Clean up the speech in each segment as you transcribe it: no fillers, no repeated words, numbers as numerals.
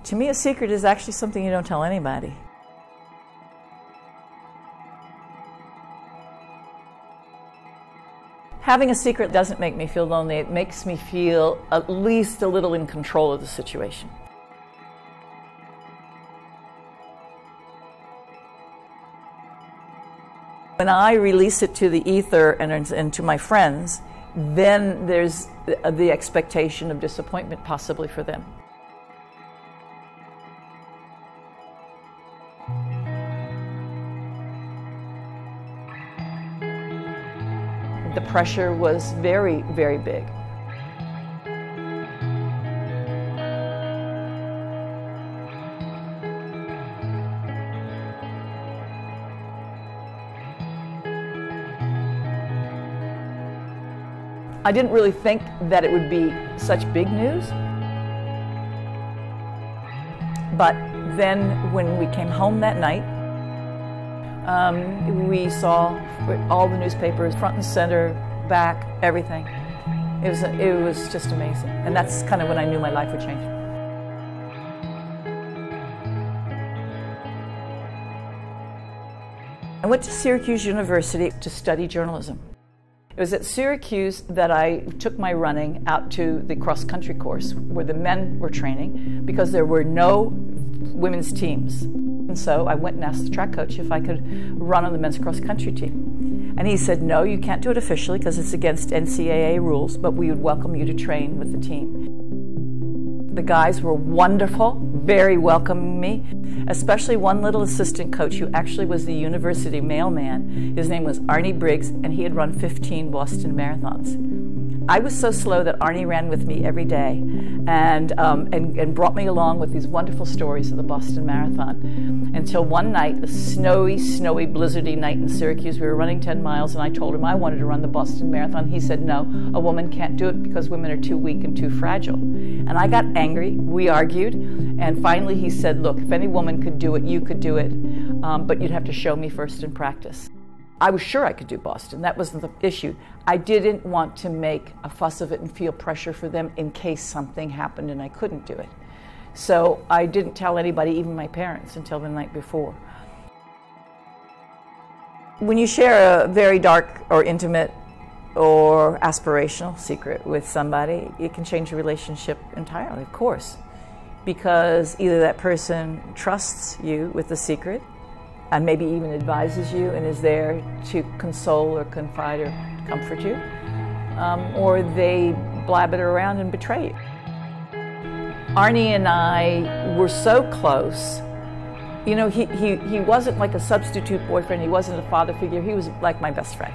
To me, a secret is actually something you don't tell anybody. Having a secret doesn't make me feel lonely. It makes me feel at least a little in control of the situation. When I release it to the ether and to my friends, then there's the expectation of disappointment possibly for them. The pressure was very, very big. I didn't really think that it would be such big news. But then when we came home that night, we saw all the newspapers, front and center, back, everything. It was just amazing. And that's kind of when I knew my life would change. I went to Syracuse University to study journalism. It was at Syracuse that I took my running out to the cross-country course where the men were training because there were no women's teams. And so I went and asked the track coach if I could run on the men's cross-country team. And he said, no, you can't do it officially because it's against NCAA rules, but we would welcome you to train with the team. The guys were wonderful, very welcoming me, especially one little assistant coach who actually was the university mailman. His name was Arnie Briggs, and he had run 15 Boston marathons. I was so slow that Arnie ran with me every day and brought me along with these wonderful stories of the Boston Marathon. Until one night, a snowy, blizzardy night in Syracuse, we were running 10 miles, and I told him I wanted to run the Boston Marathon. He said, no, a woman can't do it because women are too weak and too fragile. And I got angry, we argued, and finally he said, look, if any woman could do it, you could do it, but you'd have to show me first in practice. I was sure I could do Boston. That wasn't the issue. I didn't want to make a fuss of it and feel pressure for them in case something happened and I couldn't do it. So I didn't tell anybody, even my parents, until the night before. When you share a very dark or intimate or aspirational secret with somebody, it can change the relationship entirely, of course, because either that person trusts you with the secret and maybe even advises you and is there to console or confide or comfort you, or they blab it around and betray you. Arnie and I were so close. You know, he wasn't like a substitute boyfriend, he wasn't a father figure, he was like my best friend.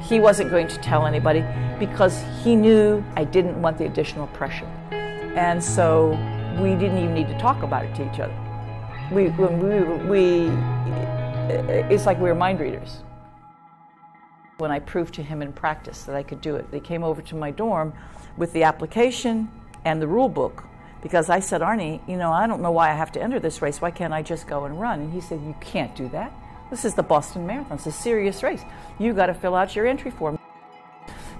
He wasn't going to tell anybody because he knew I didn't want the additional pressure. And so we didn't even need to talk about it to each other. It's like we were mind readers. When I proved to him in practice that I could do it, they came over to my dorm with the application and the rule book because I said, Arnie, you know, I don't know why I have to enter this race. Why can't I just go and run? And he said, you can't do that. This is the Boston Marathon. It's a serious race. You got to fill out your entry form.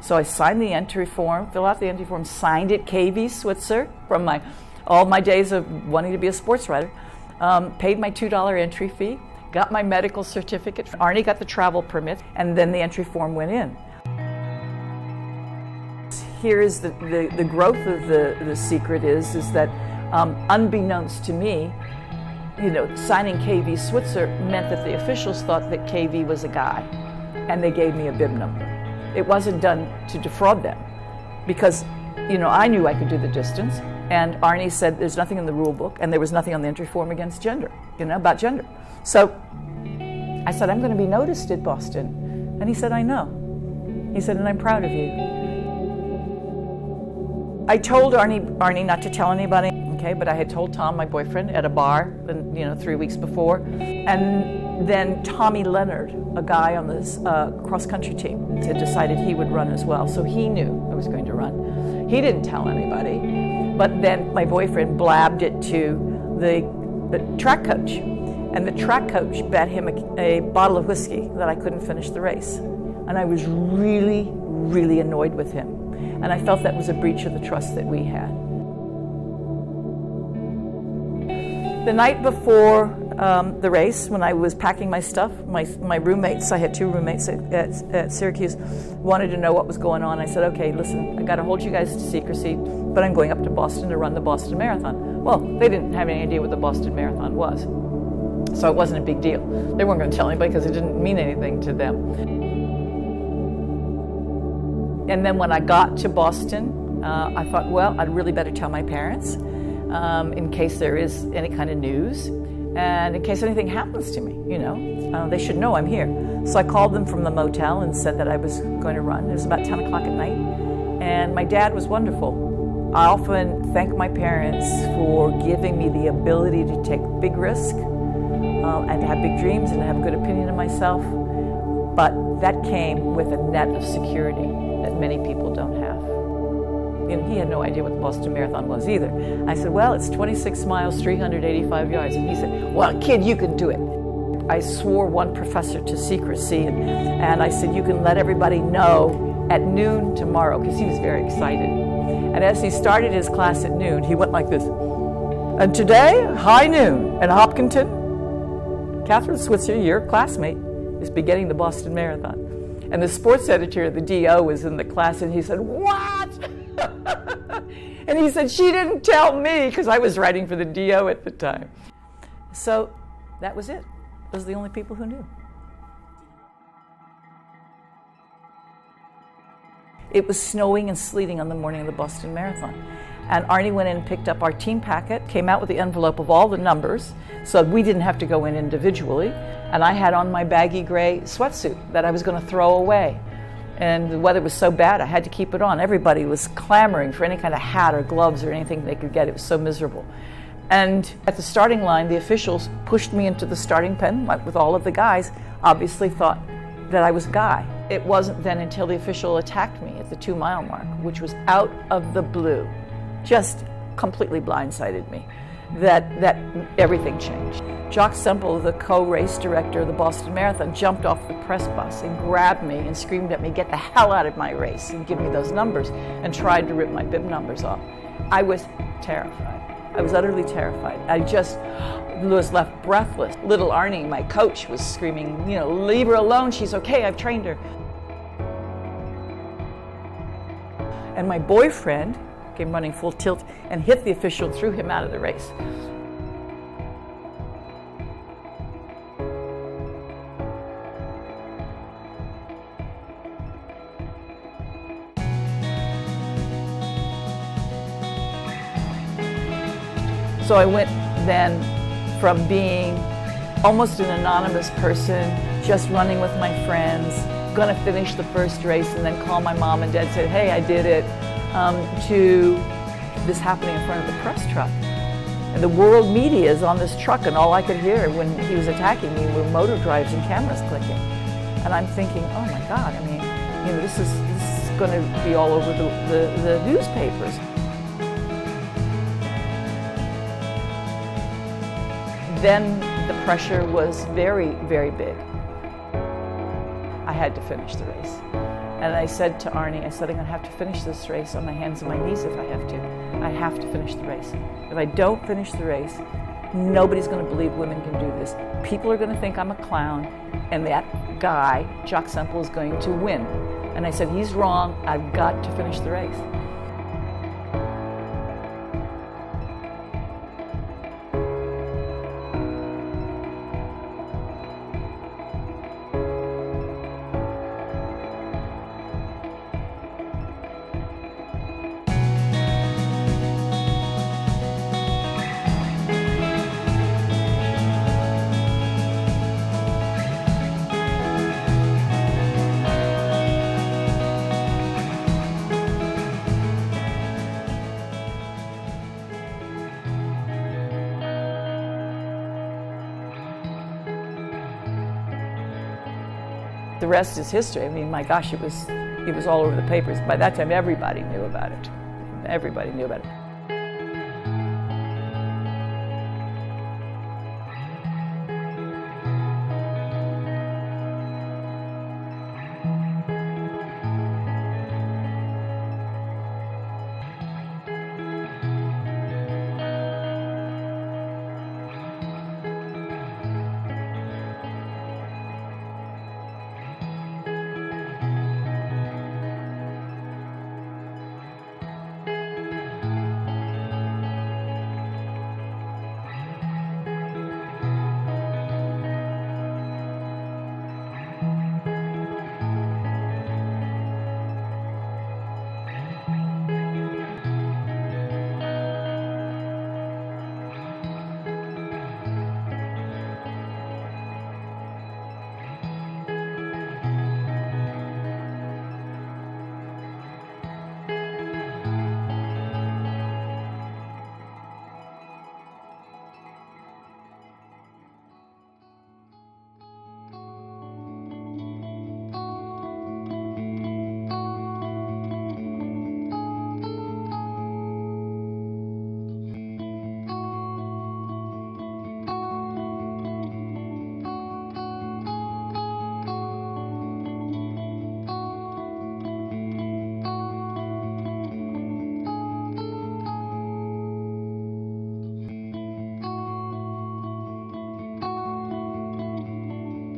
So I signed the entry form, fill out the entry form, signed it, Kathrine Switzer, from all my days of wanting to be a sports writer, paid my $2 entry fee, got my medical certificate. Arnie got the travel permit, and then the entry form went in. Here is the growth of the secret is that unbeknownst to me, you know, signing KV Switzer meant that the officials thought that KV was a guy, and they gave me a bib number. It wasn't done to defraud them, because, you know, I knew I could do the distance, and Arnie said there's nothing in the rule book, and there was nothing on the entry form against gender, you know, about gender. So I said, I'm going to be noticed at Boston. And he said, I know. He said, and I'm proud of you. I told Arnie not to tell anybody, okay, but I had told Tom, my boyfriend, at a bar, you know, 3 weeks before. And then Tommy Leonard, a guy on this cross-country team, had decided he would run as well. So he knew I was going to run. He didn't tell anybody. But then my boyfriend blabbed it to the track coach. And the track coach bet him a bottle of whiskey that I couldn't finish the race. And I was really, really annoyed with him. And I felt that was a breach of the trust that we had. The night before the race, when I was packing my stuff, my roommates, I had 2 roommates at Syracuse, wanted to know what was going on. I said, okay, listen, I got to hold you guys to secrecy, but I'm going up to Boston to run the Boston Marathon. Well, they didn't have any idea what the Boston Marathon was, so it wasn't a big deal. They weren't going to tell anybody because it didn't mean anything to them. And then when I got to Boston, I thought, well, I'd really better tell my parents in case there is any kind of news and in case anything happens to me, you know. They should know I'm here. So I called them from the motel and said that I was going to run. It was about 10 o'clock at night, and my dad was wonderful. I often thank my parents for giving me the ability to take big risks and to have big dreams and to have a good opinion of myself, but that came with a net of security that many people don't have. You know, he had no idea what the Boston Marathon was either. I said, well, it's 26 miles, 385 yards. And he said, well, kid, you can do it. I swore one professor to secrecy, and I said, you can let everybody know at noon tomorrow, because he was very excited. And as he started his class at noon, he went like this. And today, high noon, at Hopkinton, Kathrine Switzer, your classmate, is beginning the Boston Marathon. And the sports editor of the DO was in the class, and he said, what? And he said, she didn't tell me, because I was writing for the DO at the time. So that was it. Those are the only people who knew. It was snowing and sleeting on the morning of the Boston Marathon. And Arnie went in and picked up our team packet, came out with the envelope of all the numbers, so we didn't have to go in individually. And I had on my baggy gray sweatsuit that I was going to throw away. And the weather was so bad, I had to keep it on. Everybody was clamoring for any kind of hat or gloves or anything they could get. It was so miserable. And at the starting line, the officials pushed me into the starting pen with all of the guys, obviously thought that I was a guy. It wasn't then until the official attacked me at the 2-mile mark, which was out of the blue, just completely blindsided me, that everything changed. Jock Semple, the co-race director of the Boston Marathon, jumped off the press bus and grabbed me and screamed at me, get the hell out of my race and give me those numbers, and tried to rip my bib numbers off. I was terrified. I was utterly terrified. I just was left breathless. Little Arnie, my coach, was screaming, you know, leave her alone, she's okay, I've trained her. And my boyfriend came running full tilt and hit the official, threw him out of the race. So I went then from being almost an anonymous person, just running with my friends, gonna finish the first race and then call my mom and dad and say, hey, I did it, to this happening in front of the press truck. And the world media is on this truck, and all I could hear when he was attacking me were motor drives and cameras clicking. And I'm thinking, oh my God, I mean, you know, this is gonna be all over the newspapers. Then the pressure was very, very big. I had to finish the race. And I said to Arnie, I said, I'm gonna have to finish this race on my hands and my knees if I have to. I have to finish the race. If I don't finish the race, nobody's gonna believe women can do this. People are gonna think I'm a clown, and that guy, Jock Semple, is going to win. And I said, he's wrong, I've got to finish the race. The rest is history. I mean, my gosh, it was all over the papers. By that time, everybody knew about it. Everybody knew about it.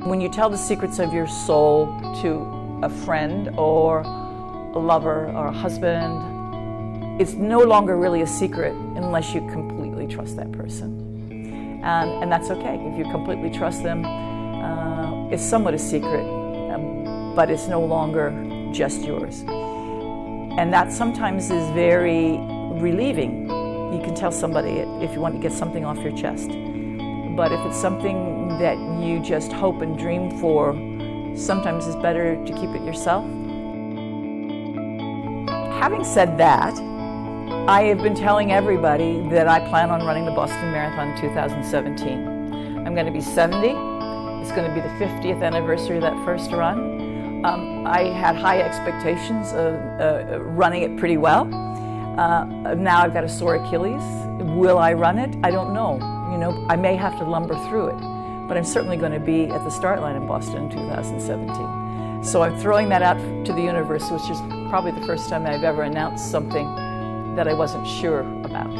When you tell the secrets of your soul to a friend or a lover or a husband, it's no longer really a secret unless you completely trust that person. And that's okay. If you completely trust them, it's somewhat a secret, but it's no longer just yours. And that sometimes is very relieving. You can tell somebody if you want to get something off your chest. But if it's something that you just hope and dream for, sometimes it's better to keep it yourself. Having said that, I have been telling everybody that I plan on running the Boston Marathon in 2017. I'm going to be 70. It's going to be the 50th anniversary of that first run. I had high expectations of running it pretty well. Now I've got a sore Achilles. Will I run it? I don't know. You know, I may have to lumber through it, but I'm certainly going to be at the start line in Boston in 2017. So I'm throwing that out to the universe, which is probably the first time I've ever announced something that I wasn't sure about.